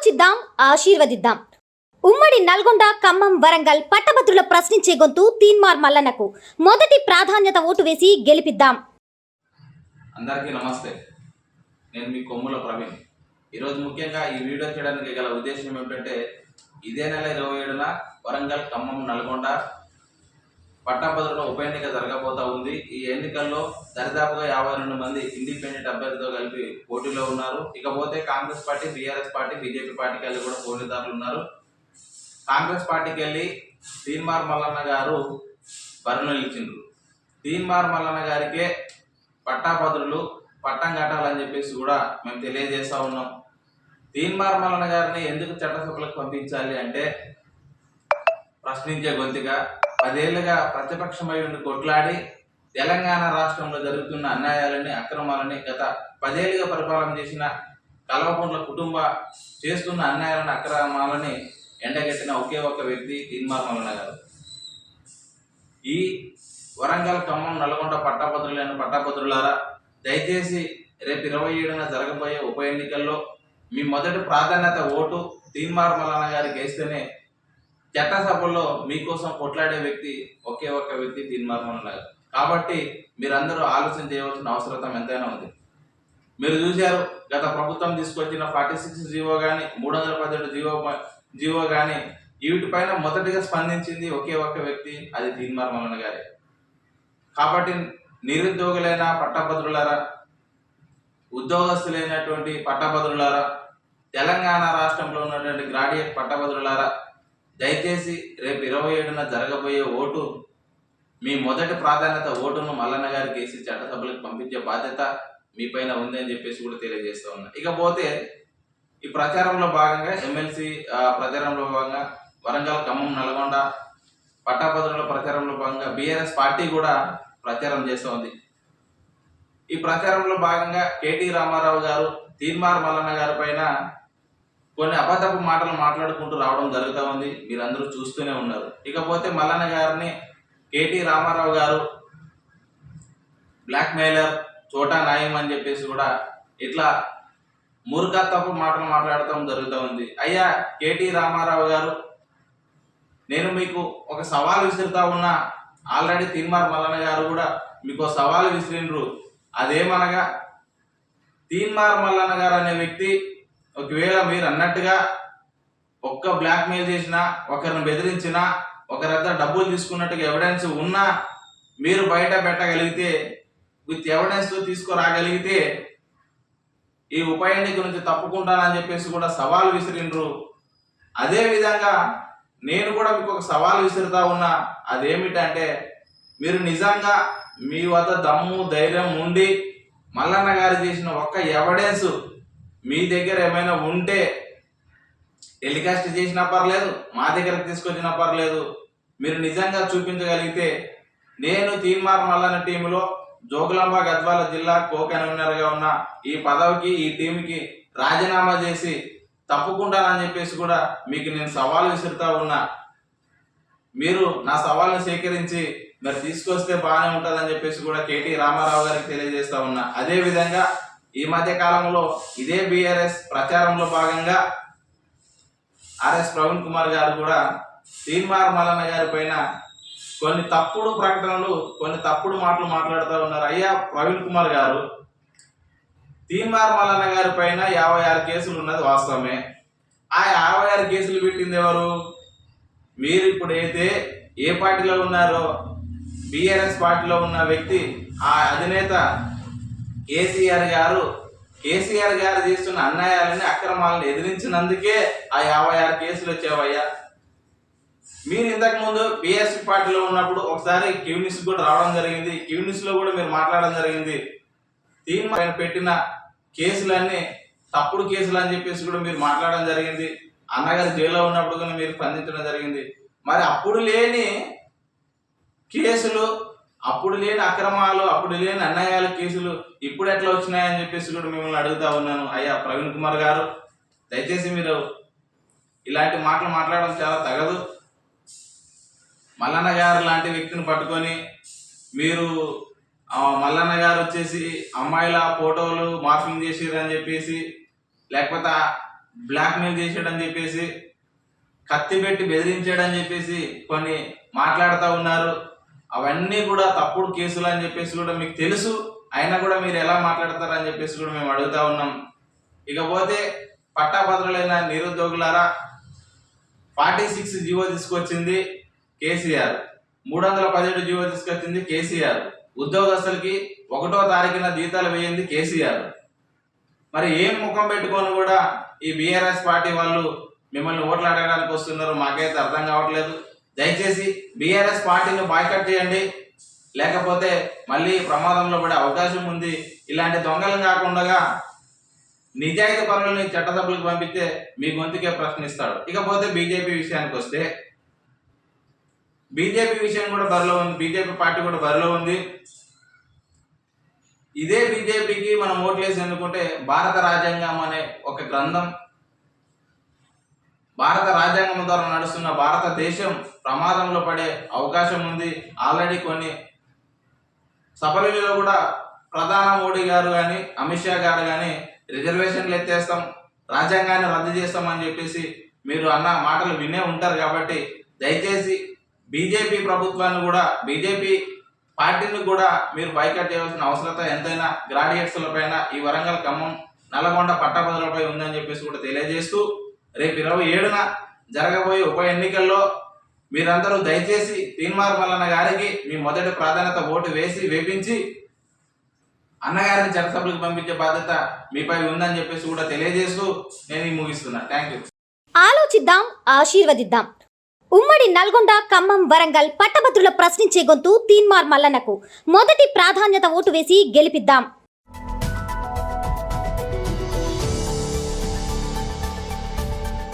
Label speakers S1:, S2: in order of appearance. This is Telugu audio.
S1: ఆలోచిద్దాం, ఆశీర్వదిద్దాం. ఉమ్మడి నల్గొండ, ఖమ్మం, వరంగల్ పట్టభద్రుల ప్రశ్నించే గొంతు తీన్మార్ మల్లన్నకు మొదటి ప్రాధాన్యత ఓటు వేసి గెలిపిద్దాం.
S2: అందరికీ నమస్తే. నేను మీ కొమ్ముల ప్రవీణ్. ఈరోజు ముఖ్యంగా ఈ వీడియో చేయడానికి గల ఉద్దేశం ఏమిటంటే, ఇదే నెల 27న వరంగల్, ఖమ్మం, నల్గొండ పట్టభద్రుల ఉప ఎన్నిక జరగబోతా ఉంది. ఈ ఎన్నికల్లో దరిదాపుగా 52 మంది ఇండిపెండెంట్ అభ్యర్థితో కలిపి పోటీలో ఉన్నారు. ఇకపోతే Congress party, BRS party, BJP పార్టీకి వెళ్ళి కూడా పోటీదారులు ఉన్నారు. కాంగ్రెస్ పార్టీకి వెళ్ళి తీన్మార్ మల్లన్న గారు బరిలో నిలిచిండ్రు. తీన్మార్ మల్లన్న గారికే పట్టాభద్రులు పట్టం కట్టాలని చెప్పేసి కూడా మేము తెలియజేస్తా ఉన్నాం. తీన్మార్ మల్లన్న గారిని ఎందుకు చట్టసభలకు పంపించాలి అంటే, ప్రశ్నించే గొంతుగా 10 ఏళ్లుగా ప్రతిపక్షమై ఉండి కొట్లాడి తెలంగాణ రాష్ట్రంలో జరుగుతున్న అన్యాయాలని, అక్రమాలని గత 10 ఏళ్లుగా పరిపాలన చేసిన కల్వకుంట్ల కుటుంబ చేస్తున్న అన్యాయాలను, అక్రమాలని ఎండగట్టిన ఒకే ఒక వ్యక్తి తీన్మార్ మల్లన్న గారు. ఈ వరంగల్, ఖమ్మం, నల్గొండ పట్టభద్రులైన పట్టభద్రులారా, దయచేసి రేపు 27న జరగబోయే ఉప ఎన్నికల్లో మీ మొదటి ప్రాధాన్యత ఓటు తీన్మార్ మల్లన్న గారికి వేస్తేనే చట్టసభల్లో మీకోసం కొట్లాడే వ్యక్తి ఒకే ఒక్క వ్యక్తి తీన్మార్ మల్లన్న గారు. కాబట్టి మీరందరూ ఆలోచన చేయవలసిన అవసరం ఎంతైనా ఉంది. మీరు చూశారు, గత ప్రభుత్వం తీసుకొచ్చిన 46 జీవో కానీ, 317 జీవో కానీ, వీటిపైన మొదటిగా స్పందించింది ఒకే ఒక్క వ్యక్తి, అది తీన్మార్ మల్లన్న గారే. కాబట్టి నిరుద్యోగులైన పట్టభద్రులారా, ఉద్యోగస్తులైనటువంటి పట్టభద్రులారా, తెలంగాణ రాష్ట్రంలో ఉన్నటువంటి గ్రాడ్యుయేట్ పట్టభద్రులారా, దయచేసి రేపు 27న జరగబోయే ఓటు, మీ మొదటి ప్రాధాన్యత ఓటును మల్లన్న గారికి వేసి చట్టసభలకు పంపించే బాధ్యత మీ పైన ఉంది అని చెప్పేసి కూడా తెలియజేస్తూ ఉన్నా. ఇకపోతే ఈ ప్రచారంలో భాగంగా ఎమ్మెల్సీ ప్రచారంలో భాగంగా వరంగల్, ఖమ్మం, నల్గొండ పట్టభద్రుల ప్రచారంలో భాగంగా బీఆర్ఎస్ పార్టీ కూడా ప్రచారం చేస్తూ ఉంది. ఈ ప్రచారంలో భాగంగా కేటీ రామారావు గారు తీన్మార్ మల్లన్న గారి పైన కొన్ని అబద్ధపు మాటలు మాట్లాడుకుంటూ రావడం జరుగుతూ ఉంది. మీరందరూ చూస్తూనే ఉన్నారు. ఇకపోతే మల్లన్న గారిని కేటీ రామారావు గారు బ్లాక్ మెయిలర్, చోటా నాయం అని చెప్పేసి కూడా ఇట్లా మూర్ఖత్వపు మాటలు మాట్లాడటం జరుగుతూ ఉంది. అయ్యా కేటీ రామారావు గారు, నేను మీకు ఒక సవాల్ విసురుతా ఉన్నా. ఆల్రెడీ తీన్మార్ మల్లన్న గారు కూడా మీకు సవాల్ విసిరిండ్రు. అదేమనగా, తీన్మార్ మల్లన్న గారు అనే వ్యక్తి ఒకవేళ మీరు అన్నట్టుగా ఒక్క బ్లాక్ మెయిల్ చేసినా, ఒకరిని బెదిరించినా, ఒకరి దగ్గర డబ్బులు తీసుకున్నట్టుగా ఎవిడెన్స్ ఉన్నా మీరు బయట పెట్టగలిగితే, విత్ ఎవిడెన్స్ తీసుకురాగలిగితే ఈ ఉప ఎన్నిక నుంచి తప్పుకుంటానని చెప్పేసి కూడా సవాల్ విసిరిండ్రు. అదే విధంగా నేను కూడా మీకు ఒక సవాల్ విసురుతా ఉన్నా. అదేమిటంటే, మీరు నిజంగా మీ వద్ద దమ్ము, ధైర్యం ఉండి మల్లన్న గారు చేసిన ఒక్క ఎవిడెన్స్ మీ దగ్గర ఏమైనా ఉంటే టెలికాస్ట్ చేసినా పర్లేదు, మా దగ్గరకు తీసుకొచ్చినా పర్లేదు, మీరు నిజంగా చూపించగలిగితే నేను తీన్మార్ మల్లన్న టీంలో జోగులాంబ గద్వాల జిల్లా కో-కన్వీనర్గా ఉన్న ఈ పదవికి, ఈ టీంకి రాజీనామా చేసి తప్పుకుంటానని చెప్పేసి కూడా మీకు నేను సవాల్ విసురుతా ఉన్నా. మీరు నా సవాల్ని స్వీకరించి మరి తీసుకొస్తే బాగానే ఉంటుందని చెప్పేసి కూడా కేటీ రామారావు గారికి తెలియజేస్తా ఉన్నా. అదేవిధంగా ఈ మధ్య కాలంలో ఇదే బీఆర్ఎస్ ప్రచారంలో భాగంగా ఆర్ఎస్ ప్రవీణ్ కుమార్ గారు కూడా తీన్మార్ మల్లన్న గారి పైన కొన్ని తప్పుడు ప్రకటనలు, కొన్ని తప్పుడు మాటలు మాట్లాడుతూ ఉన్నారు. అయ్యా ప్రవీణ్ కుమార్ గారు, తీన్మార్ మల్లన్న గారి పైన 56 కేసులు ఉన్నది వాస్తవమే. ఆ 56 కేసులు పెట్టింది ఎవరు? మీరు ఇప్పుడు అయితే ఏ పార్టీలో ఉన్నారో బీఆర్ఎస్ పార్టీలో ఉన్న వ్యక్తి, ఆ అధినేత కేసీఆర్ గారు చేస్తున్న అన్యాయాలని, అక్రమాలను ఎదిరించినందుకే ఆ 56 కేసులు వచ్చావయ్యా. మీరు ఇంతకు ముందు బీఎస్పీ పార్టీలో ఉన్నప్పుడు ఒకసారి క్యూనిస్ కూడా రావడం జరిగింది. క్యూనిస్ లో కూడా మీరు మాట్లాడడం జరిగింది. తీన్మార్ పెట్టిన కేసులన్నీ తప్పుడు కేసులు అని చెప్పేసి కూడా మీరు మాట్లాడడం జరిగింది. అన్నగారు జైల్లో ఉన్నప్పుడు కూడా మీరు స్పందించడం జరిగింది. మరి అప్పుడు లేని కేసులు, అప్పుడు లేని అక్రమాలు, అప్పుడు లేని అన్యాయాల కేసులు ఇప్పుడు ఎట్లా వచ్చినాయని చెప్పేసి కూడా మిమ్మల్ని అడుగుతా ఉన్నాను. అయ్యా ప్రవీణ్ కుమార్ గారు, దయచేసి మీరు ఇలాంటి మాటలు మాట్లాడడం చాలా తగదు. మల్లన్న గారు లాంటి వ్యక్తిని పట్టుకొని మీరు మల్లన్న గారు వచ్చేసి అమ్మాయిల ఫోటోలు మార్ఫింగ్ చేసిర్రు అని చెప్పేసి, లేకపోతే బ్లాక్మెయిల్ చేసాడని చెప్పేసి, కత్తి పెట్టి బెదిరించాడని చెప్పేసి కొన్ని మాట్లాడుతూ ఉన్నారు. అవన్నీ కూడా తప్పుడు కేసులు అని చెప్పేసి కూడా మీకు తెలుసు. అయినా కూడా మీరు ఎలా మాట్లాడతారని చెప్పేసి కూడా మేము అడుగుతా ఉన్నాం. ఇకపోతే పట్టాభద్రులైన నిరుద్యోగులారా, 46 జీవో తీసుకొచ్చింది కేసీఆర్, 317 జీవో తీసుకొచ్చింది కేసీఆర్. ఉద్యోగస్తులకి 1వ తారీఖున జీతాలు వేయింది కేసీఆర్. మరి ఏం ముఖం పెట్టుకొని కూడా ఈ బీఆర్ఎస్ పార్టీ వాళ్ళు మిమ్మల్ని ఓట్లు అడగడానికి వస్తున్నారు, మాకైతే అర్థం కావట్లేదు. దయచేసి బీఆర్ఎస్ పార్టీని బాయ్కట్ చేయండి, లేకపోతే మళ్ళీ ప్రమాదంలో పడే అవకాశం ఉంది. ఇలాంటి దొంగలు కాకుండా నిజాయితీ పరులని చట్టసభలకు పంపిస్తే మీ గొంతుకే ప్రశ్నిస్తాడు. ఇకపోతే బీజేపీ విషయానికి వస్తే, బీజేపీ విషయం కూడా బరిలో ఉంది, బీజేపీ పార్టీ కూడా బరిలో ఉంది. ఇదే బీజేపీకి మనం ఓట్లేసి ఎన్నుకుంటే భారత రాజ్యాంగం అనే ఒక గ్రంథం, భారత రాజ్యాంగం ద్వారా నడుస్తున్న భారతదేశం ప్రమాదంలో పడే అవకాశం ఉంది. ఆల్రెడీ కొన్ని సభలలో కూడా ప్రధాని మోడీ గారు కానీ అమిత్ షా గారు కానీ రిజర్వేషన్లు ఎత్తేస్తాం, రాజ్యాంగాన్ని రద్దు చేస్తామని చెప్పేసి మీరు అన్న మాటలు వినే ఉంటారు. కాబట్టి దయచేసి బీజేపీ ప్రభుత్వాన్ని కూడా, బీజేపీ పార్టీని కూడా మీరు బైకట్ చేయవలసిన అవసరత ఎంతైనా గ్రాడ్యుయేట్స్ల పైన, ఈ వరంగల్, ఖమ్మం, నల్లగొండ పట్టభద్రులపై ఉందని చెప్పేసి కూడా తెలియజేస్తూ, రేపు 27న జరగబోయే ఉప ఎన్నికల్లో మీరందరూ దయచేసి తీన్మార్ మల్లన్న గారికి మీ మొదటి ప్రాధాన్యత ఓటు వేపించి అన్నగారిని చట్టసభలకు పంపించే బాధ్యత మీపై ఉందని చెప్పేసి కూడా తెలియజేస్తూ నేను ముగిస్తున్నా. Thank you.
S1: ఆలోచిద్దాం, ఆశీర్వదిద్దాం. ఉమ్మడి నల్గొండ, ఖమ్మం, వరంగల్ పట్టభద్రుల ప్రశ్నించే గొంతు తీన్మార్ మల్లన్నకు మొదటి ప్రాధాన్యత ఓటు వేసి గెలిపిద్దాం.